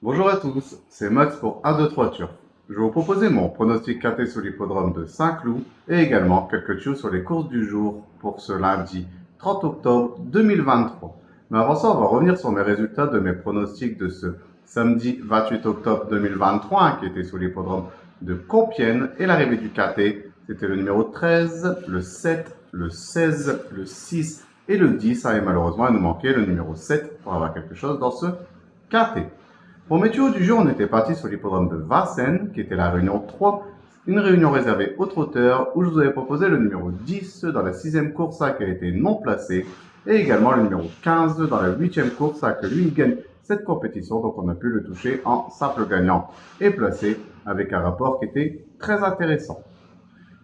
Bonjour à tous, c'est Max pour 1, 2, 3 Turf. Je vais vous proposer mon pronostic quinté sur l'hippodrome de Saint-Cloud et également quelques tuyaux sur les courses du jour pour ce lundi 30 octobre 2023. Mais avant ça, on va revenir sur mes résultats de mes pronostics de ce samedi 28 octobre 2023 qui était sur l'hippodrome de Compiègne et l'arrivée du quinté. C'était le numéro 13, le 7, le 16, le 6 et le 10. Et malheureusement, il nous manquait le numéro 7 pour avoir quelque chose dans ce quinté. Pour mes tuyaux du jour, on était parti sur l'hippodrome de Vincennes, qui était la réunion 3, une réunion réservée aux trotteurs, où je vous avais proposé le numéro 10 dans la 6e course qui a été non placé, et également le numéro 15 dans la 8e course que lui il gagne cette compétition, donc on a pu le toucher en simple gagnant et placé avec un rapport qui était très intéressant.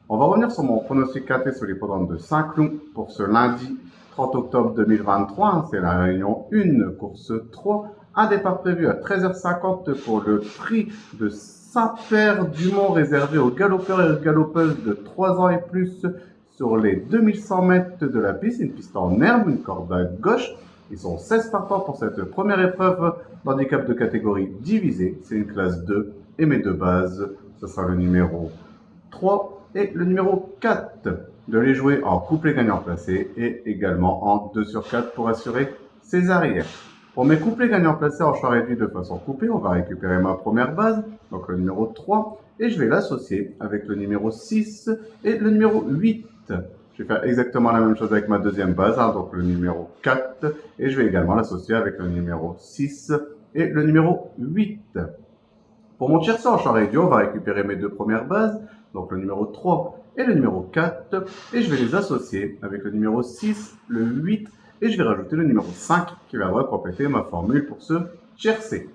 On va revenir sur mon pronostic quinté sur l'hippodrome de Saint-Cloud pour ce lundi 30 octobre 2023. C'est la réunion 1, course 3. Un départ prévu à 13h50 pour le prix de Saint-Père-du-Mont réservé aux galopeurs et aux galopeuses de 3 ans et plus sur les 2100 mètres de la piste. Une piste en herbe, une corde à gauche. Ils sont 16 partants pour cette première épreuve d'handicap de catégorie divisée. C'est une classe 2 et mes deux bases, ce sera le numéro 3 et le numéro 4. De les jouer en couplet gagnant placé et également en 2 sur 4 pour assurer ses arrières. Pour mes couplets gagnants placés en choix réduit de façon coupée, on va récupérer ma première base, donc le numéro 3, et je vais l'associer avec le numéro 6 et le numéro 8. Je vais faire exactement la même chose avec ma deuxième base, donc le numéro 4, et je vais également l'associer avec le numéro 6 et le numéro 8. Pour mon tiercé en choix réduit, on va récupérer mes deux premières bases, donc le numéro 3 et le numéro 4, et je vais les associer avec le numéro 6, le 8, et je vais rajouter le numéro 5 qui viendra compléter ma formule pour ce tiercé.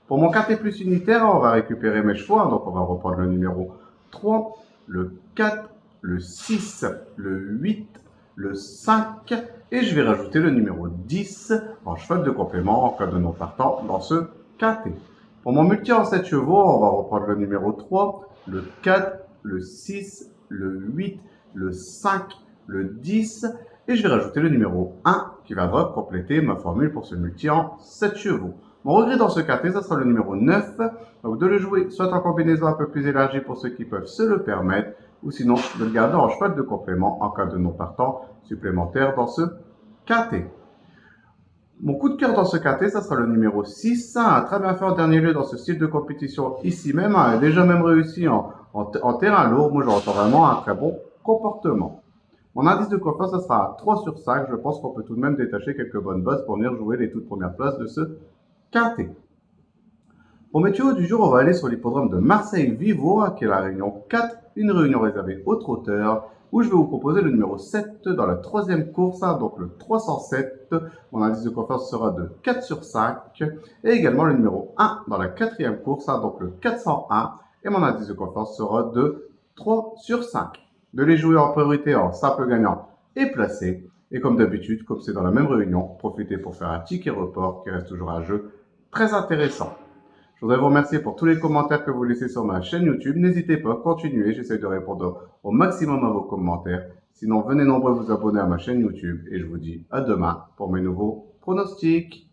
Pour mon quinté plus unitaire, on va récupérer mes chevaux, donc on va reprendre le numéro 3, le 4, le 6, le 8, le 5, et je vais rajouter le numéro 10 en cheval de complément en cas de non partant dans ce quinté. Pour mon multi en 7 chevaux, on va reprendre le numéro 3, le 4, le 6, le 8, le 5, le 10, et je vais rajouter le numéro 1 qui viendra compléter ma formule pour ce multi en 7 chevaux. Mon regret dans ce quintet, ça sera le numéro 9, donc de le jouer soit en combinaison un peu plus élargie pour ceux qui peuvent se le permettre, ou sinon de le garder en cheval de complément en cas de non partant supplémentaire dans ce quintet. Mon coup de cœur dans ce quintet, ça sera le numéro 6, a très bien fait en dernier lieu dans ce style de compétition ici même, a déjà même réussi en terrain lourd. Moi, j'entends vraiment un très bon comportement. Mon indice de confiance, ça sera à 3 sur 5. Je pense qu'on peut tout de même détacher quelques bonnes bases pour venir jouer les toutes premières places de ce quintet. Pour mes tuyaux du jour, on va aller sur l'hippodrome de Marseille-Vivo, qui est la réunion 4, une réunion réservée aux trotteurs, où je vais vous proposer le numéro 7 dans la 3e course, donc le 307. Mon indice de confiance sera de 4 sur 5. Et également le numéro 1 dans la 4e course, donc le 401. Et mon indice de confiance sera de 3 sur 5. De les jouer en priorité en simple gagnant et placé. Et comme d'habitude, comme c'est dans la même réunion, profitez pour faire un ticket report qui reste toujours un jeu très intéressant. Je voudrais vous remercier pour tous les commentaires que vous laissez sur ma chaîne YouTube. N'hésitez pas, continuez, j'essaie de répondre au maximum à vos commentaires. Sinon, venez nombreux vous abonner à ma chaîne YouTube et je vous dis à demain pour mes nouveaux pronostics.